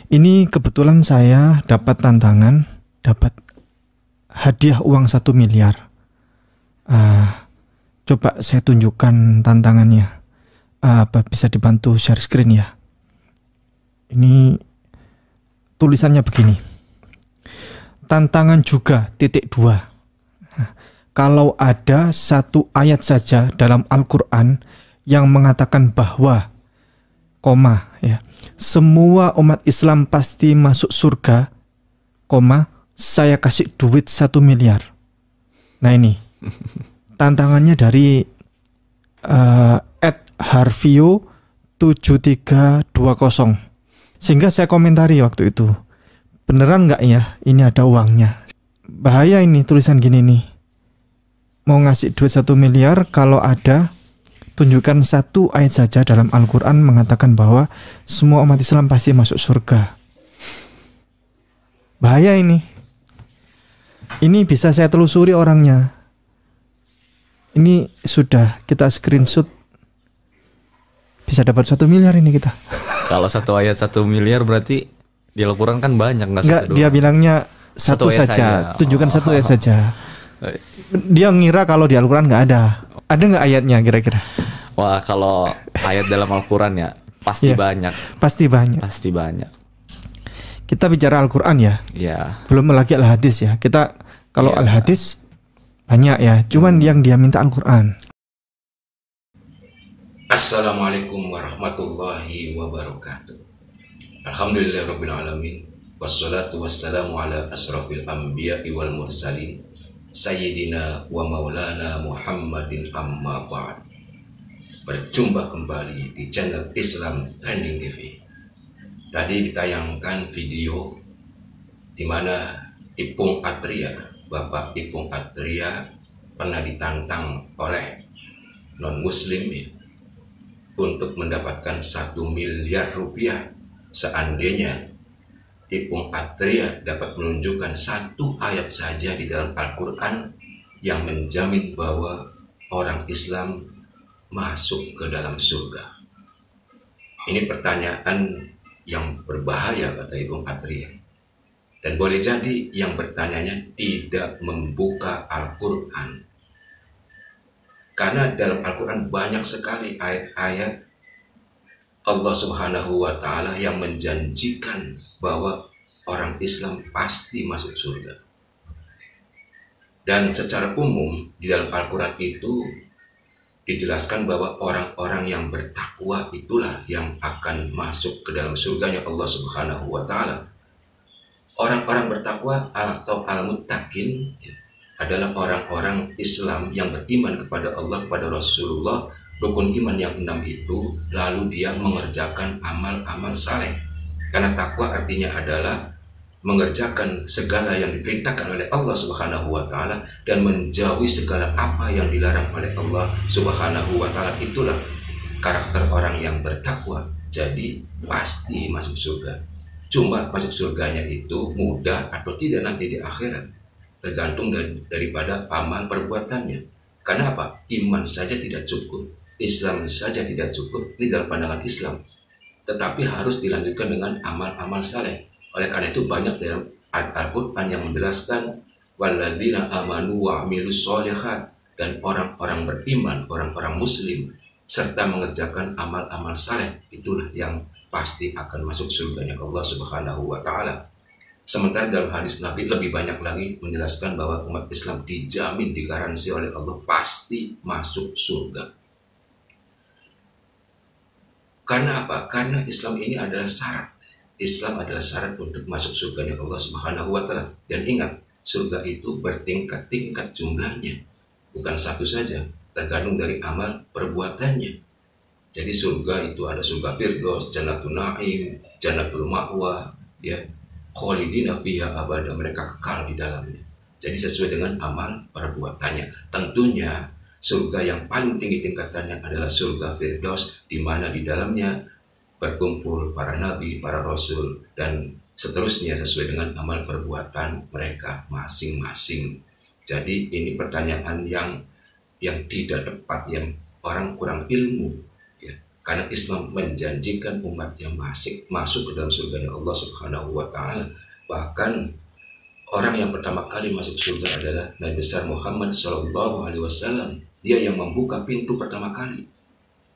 Ini kebetulan saya dapat tantangan, dapat hadiah uang 1 miliar. Coba saya tunjukkan tantangannya. Apa bisa dibantu share screen ya? Ini tulisannya begini. Tantangan juga .2. Kalau ada satu ayat saja dalam Al-Quran yang mengatakan bahwa ya, semua umat Islam pasti masuk surga, saya kasih duit 1 miliar. Nah ini tantangannya dari @harvio7320. Sehingga saya komentari waktu itu, beneran nggak ya ini ada uangnya? Bahaya ini tulisan gini nih, mau ngasih duit 1 miliar kalau ada tunjukkan satu ayat saja dalam Al-Quran mengatakan bahwa semua umat Islam pasti masuk surga. Bahaya ini. Ini bisa saya telusuri orangnya. Ini sudah kita screenshot. Bisa dapat 1 miliar ini kita. Kalau satu ayat 1 miliar berarti di Al-Quran kan banyak, nggak, dia bilangnya satu saja. Tunjukkan satu ayat saja. Dia ngira kalau di Al-Quran nggak ada. Ada nggak ayatnya kira-kira? Wah, kalau ayat dalam Al-Quran ya pasti banyak. Pasti banyak. Pasti banyak. Kita bicara Al-Quran ya. Ya. Belum lagi Al-Hadis ya. Kita kalau Al-Hadis banyak ya. Cuman yang dia minta Al-Quran. Assalamualaikum warahmatullahi wabarakatuh. Alhamdulillahirabbil alamin. Wassalatu wassalamu ala asrafil anbiya'i wal mursalin. Sayyidina wa maulana Muhammadin amma ba'd. Berjumpa kembali di channel Islam Trending TV. Tadi ditayangkan video di mana Ipung Atria, Bapak Ipung Atria pernah ditantang oleh non-muslim ya, untuk mendapatkan 1 miliar rupiah seandainya Ipung Atria dapat menunjukkan satu ayat saja di dalam Al-Quran yang menjamin bahwa orang Islam masuk ke dalam surga. Ini pertanyaan yang berbahaya, kata Ipung Atria. Dan boleh jadi yang bertanyanya tidak membuka Al-Quran. Karena dalam Al-Quran banyak sekali ayat-ayat Allah Subhanahu wa Ta'ala yang menjanjikan bahwa orang Islam pasti masuk surga. Dan secara umum di dalam Al-Quran itu dijelaskan bahwa orang-orang yang bertakwa itulah yang akan masuk ke dalam surganya Allah Subhanahu wa Ta'ala. Orang-orang bertakwa atau al-muttaqin adalah orang-orang Islam yang beriman kepada Allah, kepada Rasulullah, rukun iman yang 6 itu, lalu dia mengerjakan amal-amal saleh. Karena takwa artinya adalah mengerjakan segala yang diperintahkan oleh Allah Subhanahu wa Ta'ala dan menjauhi segala apa yang dilarang oleh Allah Subhanahu wa Ta'ala. Itulah karakter orang yang bertakwa. Jadi pasti masuk surga. Cuma masuk surganya itu mudah atau tidak nanti di akhirat, tergantung daripada amal perbuatannya. Karena apa? Iman saja tidak cukup, Islam saja tidak cukup. Ini dalam pandangan Islam. Tetapi harus dilanjutkan dengan amal-amal saleh. Oleh karena itu banyak dalam Al-Quran yang menjelaskan walladzina amanu wa amilus sholihat, dan orang-orang beriman, orang-orang muslim serta mengerjakan amal-amal saleh, itulah yang pasti akan masuk surganya Allah Subhanahu wa Ta'ala. Sementara dalam hadis Nabi lebih banyak lagi menjelaskan bahwa umat Islam dijamin, digaransi oleh Allah pasti masuk surga. Karena apa? Karena Islam ini adalah syarat. Islam adalah syarat untuk masuk surganya Allah Subhanahu wa Ta'ala. Dan ingat, surga itu bertingkat-tingkat jumlahnya. Bukan satu saja, tergantung dari amal perbuatannya. Jadi surga itu ada surga Firdaus, Jannatul Na'im, Jannatul Ma'wa, ya, khalidina fiha abada, mereka kekal di dalamnya. Jadi sesuai dengan amal perbuatannya. Tentunya surga yang paling tinggi tingkatannya adalah surga Firdaus, di mana di dalamnya berkumpul para nabi, para rasul, dan seterusnya sesuai dengan amal perbuatan mereka masing-masing. Jadi ini pertanyaan yang tidak tepat, yang orang kurang ilmu, ya. Karena Islam menjanjikan umat yang masuk ke dalam surganya Allah Subhanahu wa taala. Bahkan orang yang pertama kali masuk surga adalah Nabi besar Muhammad Shallallahu alaihi wasallam. Dia yang membuka pintu pertama kali.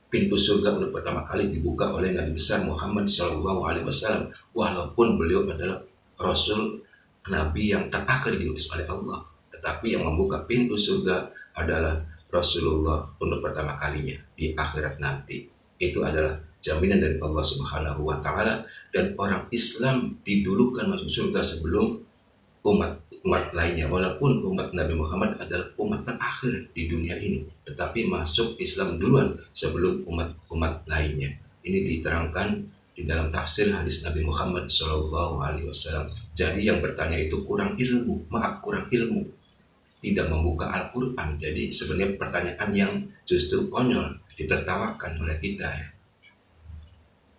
Pintu surga untuk pertama kali dibuka oleh Nabi besar Muhammad Shallallahu alaihi wasallam, walaupun beliau adalah Rasul, Nabi yang terakhir diutus oleh Allah. Tetapi yang membuka pintu surga adalah Rasulullah untuk pertama kalinya di akhirat nanti. Itu adalah jaminan dari Allah Subhanahu wa taala, dan orang Islam didulukan masuk surga sebelum umat lainnya, walaupun umat Nabi Muhammad adalah umat terakhir di dunia ini, tetapi masuk Islam duluan sebelum umat lainnya. Ini diterangkan di dalam tafsir hadis Nabi Muhammad Shallallahu alaihi wasallam. Jadi yang bertanya itu kurang ilmu, tidak membuka Al-Quran. Jadi sebenarnya pertanyaan yang justru konyol, ditertawakan oleh kita.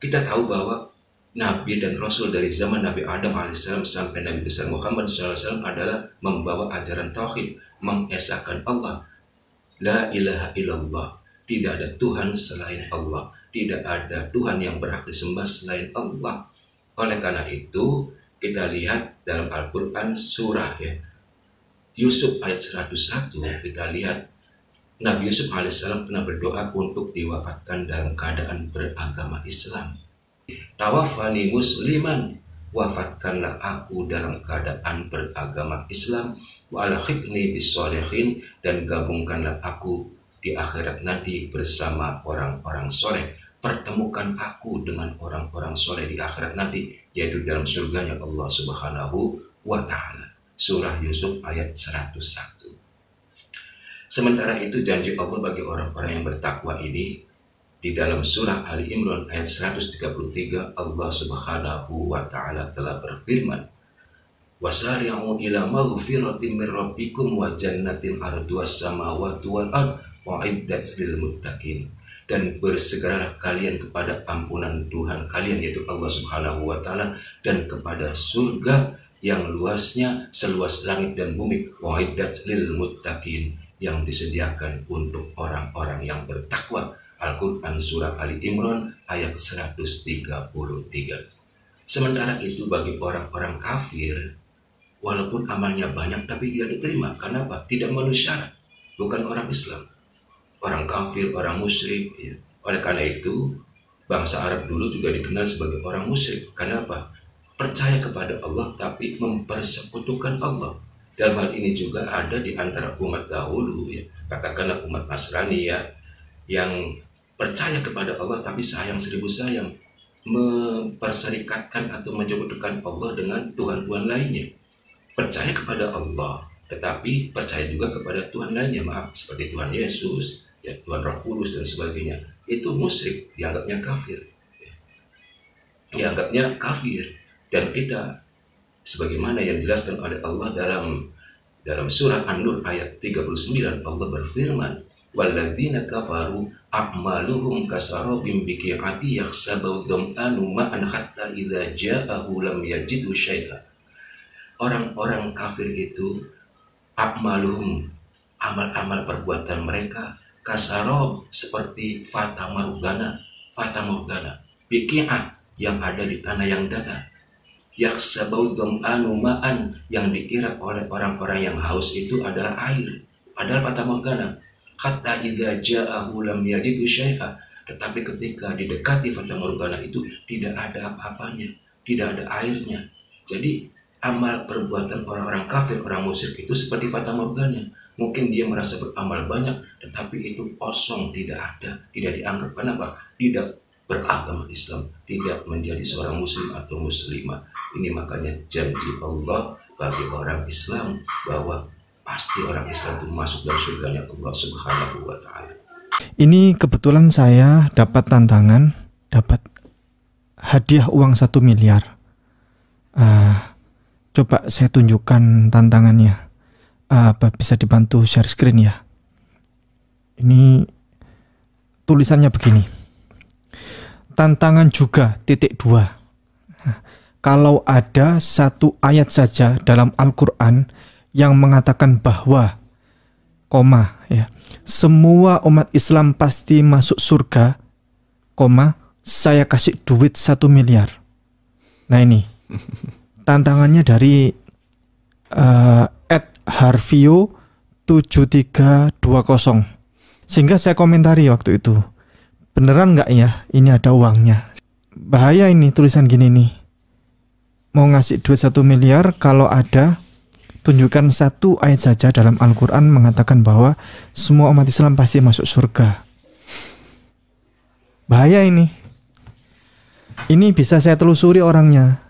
Kita tahu bahwa Nabi dan Rasul dari zaman Nabi Adam AS sampai Nabi besar Muhammad SAW adalah membawa ajaran tauhid, mengesahkan Allah. La ilaha illallah, tidak ada Tuhan selain Allah, tidak ada Tuhan yang berhak disembah selain Allah. Oleh karena itu kita lihat dalam Al-Quran surah Yusuf ayat 101, kita lihat Nabi Yusuf alaihissalam pernah berdoa untuk diwafatkan dalam keadaan beragama Islam. Tawafani musliman, wafatkanlah aku dalam keadaan beragama Islam, wa alhiqni bis-sholihin, dan gabungkanlah aku di akhirat nanti bersama orang-orang soleh. Pertemukan aku dengan orang-orang soleh di akhirat nanti, yaitu dalam surganya Allah Subhanahu wa ta'ala. Surah Yusuf ayat 101. Sementara itu janji Allah bagi orang-orang yang bertakwa ini di dalam surah Ali Imran ayat 133, Allah Subhanahu wa ta'ala telah berfirman, wasari'u ila maghfiratin min rabbikum wa jannatin arduas samawati wal ard wa'iddat lil muttaqin. Dan bersegeralah kalian kepada ampunan Tuhan kalian, yaitu Allah Subhanahu wa ta'ala, dan kepada surga yang luasnya seluas langit dan bumi, wa'iddat lil muttaqin, yang disediakan untuk orang-orang yang bertakwa. Al-Quran surah Ali Imran ayat 133. Sementara itu bagi orang-orang kafir, walaupun amalnya banyak tapi tidak diterima. Kenapa? Tidak memenuhi syarat, bukan orang Islam, orang kafir, orang musyrik. Oleh karena itu bangsa Arab dulu juga dikenal sebagai orang musyrik. Kenapa? Percaya kepada Allah tapi mempersekutukan Allah. Dalam hal ini juga ada di antara umat dahulu, katakanlah umat Nasrani yang percaya kepada Allah tapi sayang seribu sayang, memperserikatkan atau menjodohkan Allah dengan Tuhan-Tuhan lainnya. Percaya kepada Allah tetapi percaya juga kepada Tuhan lainnya, seperti Tuhan Yesus, Tuhan Roh Kudus dan sebagainya. Itu musyrik, dianggapnya kafir, Dan kita, sebagaimana yang dijelaskan oleh Allah dalam surah An-Nur ayat 39, Allah berfirman, walladzina kafaru a'maluhum kasarabim biqi'ati yakhsabu dham'anu ma'an hatta idza ja'ahu lam yajidhu syai'a. Orang-orang kafir itu a'maluhum, amal-amal perbuatan mereka, kasarab, seperti fata morgana, biqi'ah, yang ada di tanah yang datar, yakhsabu dham'anu ma'an, yang dikira oleh orang-orang yang haus itu adalah air, padahal fata morgana. Hatta idza ja'ahu lam yajidhu syai'a, tetapi ketika didekati fata morgana itu tidak ada apa-apanya, tidak ada airnya. Jadi amal perbuatan orang-orang kafir, orang musyrik itu seperti fata morgana. Mungkin dia merasa beramal banyak, tetapi itu kosong, tidak ada, tidak dianggap. Kenapa? Tidak beragama Islam, tidak menjadi seorang muslim atau muslimah. Ini makanya janji Allah bagi orang Islam bahwa pasti orang Islam itu masuk dalam surganya Allah Subhanahu wa ta'ala. Ini kebetulan saya dapat tantangan, dapat hadiah uang 1 miliar. Coba saya tunjukkan tantangannya. Bisa dibantu share screen ya. Ini tulisannya begini. Tantangan juga .2. Kalau ada satu ayat saja dalam Al-Quran yang mengatakan bahwa semua umat Islam pasti masuk surga, saya kasih duit 1 miliar. Nah ini tantangannya dari @harvio7320. Sehingga saya komentari waktu itu, beneran nggak ya ini ada uangnya? Bahaya ini tulisan gini nih, mau ngasih duit 1 miliar kalau ada, tunjukkan satu ayat saja dalam Al-Quran mengatakan bahwa semua umat Islam pasti masuk surga. Bahaya ini. Ini bisa saya telusuri orangnya.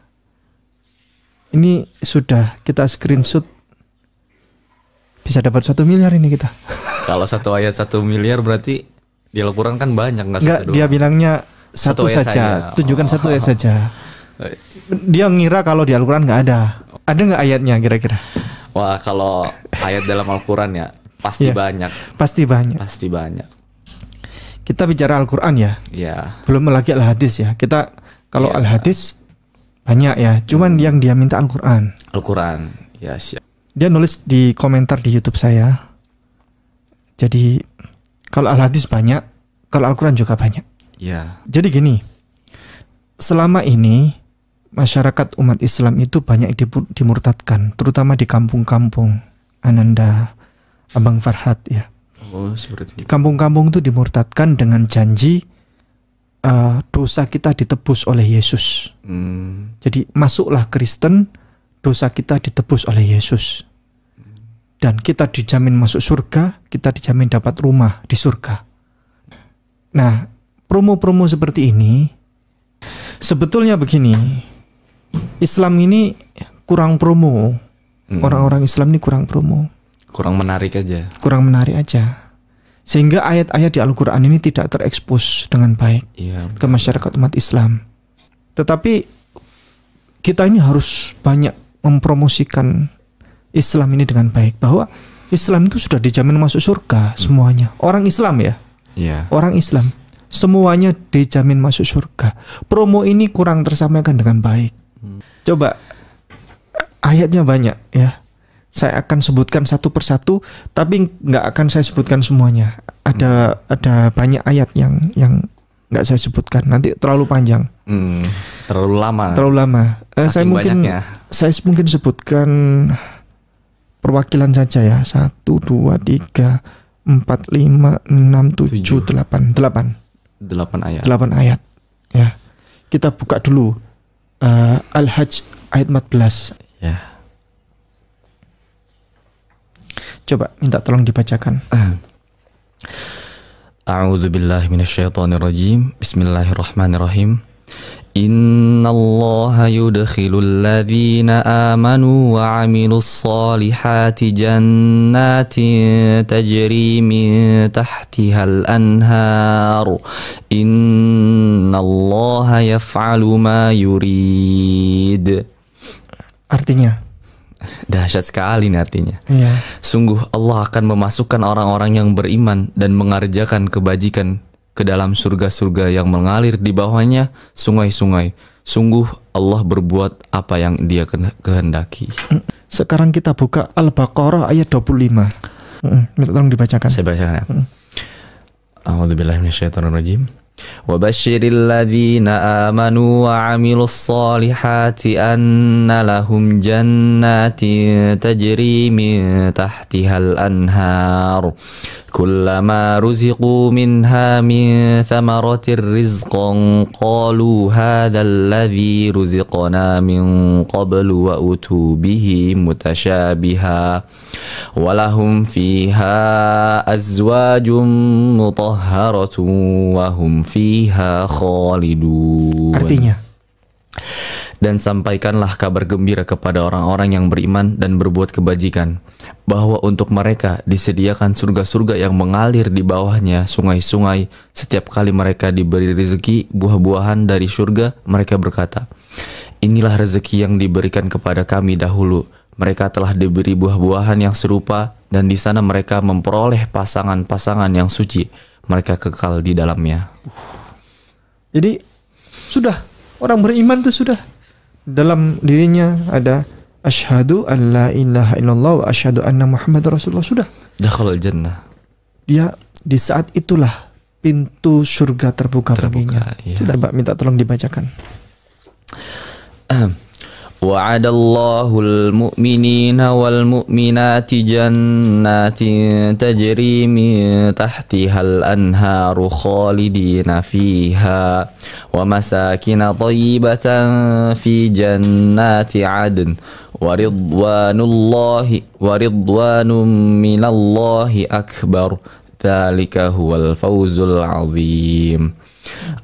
Ini sudah kita screenshot. Bisa dapat 1 miliar ini kita. Kalau satu ayat 1 miliar berarti di Al-Quran kan banyak, nggak Enggak, satu dia doang. bilangnya satu Satu ayat saja. saja. Tunjukkan satu ayat saja. Dia ngira kalau di Al-Quran nggak ada. Ada nggak ayatnya kira-kira? Wah, kalau ayat dalam Al-Quran ya pasti Iya. banyak, Pasti banyak. pasti banyak. Kita bicara Al-Quran ya. Ya, Belum lagi Al-Hadis ya. Kita kalau Iya. Al-Hadis banyak ya. Cuman yang dia minta Al-Quran. Al-Quran. Ya, siap. Dia nulis di komentar di YouTube saya. Jadi kalau Al-Hadis banyak, kalau Al-Quran juga banyak. Ya, Jadi gini, selama ini masyarakat umat Islam itu banyak dimurtadkan, terutama di kampung-kampung. Ananda, Abang Farhad ya. oh seperti Di itu. kampung-kampung itu dimurtadkan dengan janji dosa kita ditebus oleh Yesus. Jadi masuklah Kristen, dosa kita ditebus oleh Yesus. Dan kita dijamin masuk surga, kita dijamin dapat rumah di surga. Nah, promo-promo seperti ini, sebetulnya begini, Islam ini kurang promo. Orang-orang Islam ini kurang promo, Kurang menarik aja. kurang menarik aja. Sehingga ayat-ayat di Al-Quran ini tidak terekspos dengan baik Iya. ke masyarakat umat Islam. Tetapi kita ini harus banyak mempromosikan Islam ini dengan baik, bahwa Islam itu sudah dijamin masuk surga semuanya. Orang Islam ya, Iya. orang Islam semuanya dijamin masuk surga. Promo ini kurang tersampaikan dengan baik. Coba, ayatnya banyak ya. Saya akan sebutkan satu persatu, tapi nggak akan saya sebutkan semuanya. Ada banyak ayat yang nggak saya sebutkan. Nanti terlalu panjang, Terlalu lama. terlalu lama. Saya Saking mungkin banyaknya. mungkin sebutkan perwakilan saja ya. 1, 2, 3, 4, 5, 6, 7, 8 8 ayat. 8 ayat ya. Kita buka dulu Al-Hajj ayat 14. Ya. Coba minta tolong dibacakan. A'udzu billahi minasyaitonir rajim. Bismillahirrahmanirrahim. Innallaha yudkhilul ladzina amanu wa 'amilus solihati jannatin tajri min tahtihal anhar. Innallaha yaf'alu ma yurid. Artinya, Dahsyat sekali nih artinya. iya. Sungguh Allah akan memasukkan orang-orang yang beriman dan mengerjakan kebajikan ke dalam surga-surga yang mengalir di bawahnya sungai-sungai. Sungguh Allah berbuat apa yang Dia kehendaki. Sekarang kita buka Al-Baqarah ayat 25. Minta tolong dibacakan. Saya bacakan ya. A'udzubillahi minasyaitonirrajim. وبشر الذين آمنوا وعملوا الصالحات أن لهم جنات تجري من تحتها الأنهار كلما رزقوا منها من ثمرة رزقا قالوا هذا الذي رزقنا من قبل وأتوا به متشابها ولهم فيها أزواج مطهرة وهم fiha khalidun. Artinya, dan sampaikanlah kabar gembira kepada orang-orang yang beriman dan berbuat kebajikan, bahwa untuk mereka disediakan surga-surga yang mengalir di bawahnya sungai-sungai. Setiap kali mereka diberi rezeki buah-buahan dari surga, mereka berkata, inilah rezeki yang diberikan kepada kami dahulu. Mereka telah diberi buah-buahan yang serupa, dan di sana mereka memperoleh pasangan-pasangan yang suci. Mereka kekal di dalamnya. jadi sudah, orang beriman itu sudah dalam dirinya ada asyhadu an la ilaha illallah wa asyhadu anna Muhammadar Rasulullah. Sudah, Dakhalul jannah. dia di saat itulah pintu surga terbuka baginya. Iya. Sudah Mbak minta tolong dibacakan. وعد الله المؤمنين والمؤمنات جنات تجري من تحتها الأنهار خالدين فيها ومساكن طيبة في جنات عدن ورضوان من الله أكبر ذلك هو الفوز العظيم.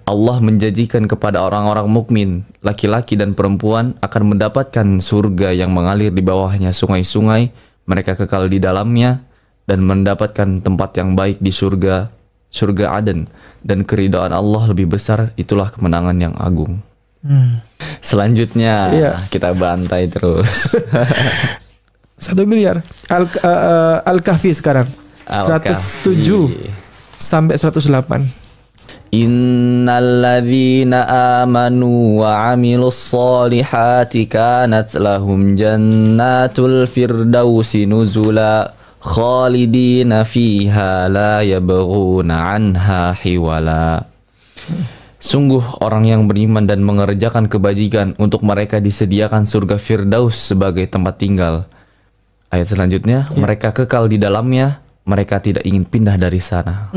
Allah menjanjikan kepada orang-orang mukmin, laki-laki dan perempuan akan mendapatkan surga yang mengalir di bawahnya sungai-sungai, mereka kekal di dalamnya dan mendapatkan tempat yang baik di surga, surga Aden, dan keridhaan Allah lebih besar, itulah kemenangan yang agung. Selanjutnya kita bantai terus. 1 miliar. Al-Kahfi sekarang 107 sampai 108. Innalladzina amanu wa amilus solihati kanat lahum jannatul firdausi nuzula khalidina fiha la yabghuna anha hiwala. Sungguh orang yang beriman dan mengerjakan kebajikan, untuk mereka disediakan surga Firdaus sebagai tempat tinggal. Ayat selanjutnya, mereka kekal di dalamnya, mereka tidak ingin pindah dari sana.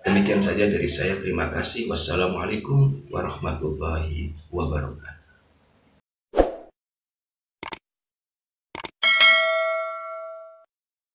Demikian saja dari saya. Terima kasih. Wassalamualaikum warahmatullahi wabarakatuh.